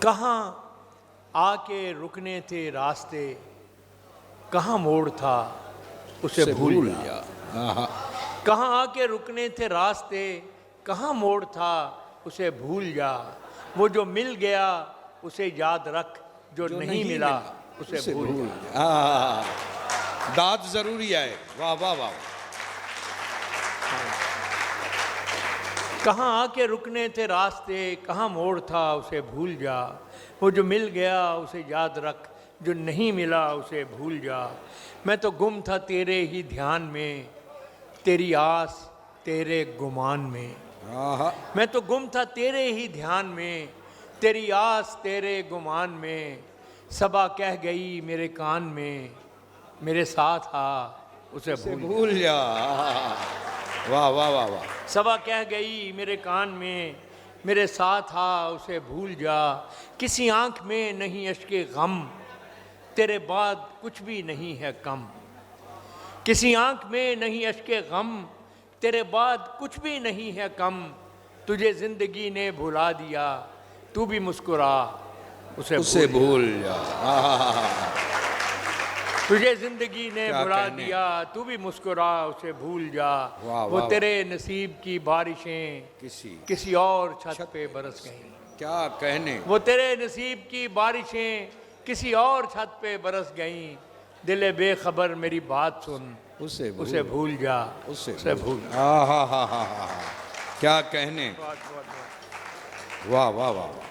कहाँ आके रुकने थे रास्ते, कहाँ मोड़ था उसे भूल जा। कहाँ आके रुकने थे रास्ते, कहाँ मोड़ था उसे भूल जा। वो जो मिल गया उसे याद रख, जो नहीं मिला उसे भूल जा। दाद जरूरी है। वाह वाह वाह। कहाँ आके रुकने थे रास्ते, कहाँ मोड़ था उसे भूल जा। वो जो मिल गया उसे याद रख, जो नहीं मिला उसे भूल जा। मैं तो गुम था तेरे ही ध्यान में, तेरी आस तेरे गुमान में। मैं तो गुम था तेरे ही ध्यान में, तेरी आस तेरे गुमान में। सबा कह गई मेरे कान में, मेरे साथ आ उसे भूल जा। वाह वाह वाह वाह। सबा कह गई मेरे कान में, मेरे साथ आ उसे भूल जा। किसी आंख में नहीं अश्के गम, तेरे बाद कुछ भी नहीं है कम। किसी आंख में नहीं अश्के गम, तेरे बाद कुछ भी नहीं है कम। तुझे जिंदगी ने भुला दिया, तू भी मुस्कुरा उसे भूल जा। तुझे जिंदगी ने भुला दिया, तू भी मुस्कुरा उसे भूल जा। वो तेरे नसीब की बारिशें किसी और छत पे बरस गईं। क्या कहने। वो तेरे नसीब की बारिशें किसी और छत पे बरस गईं। दिले बेखबर मेरी बात सुन, उसे भूल जा। उसे भूल। क्या कहने। वाह वाह वाह।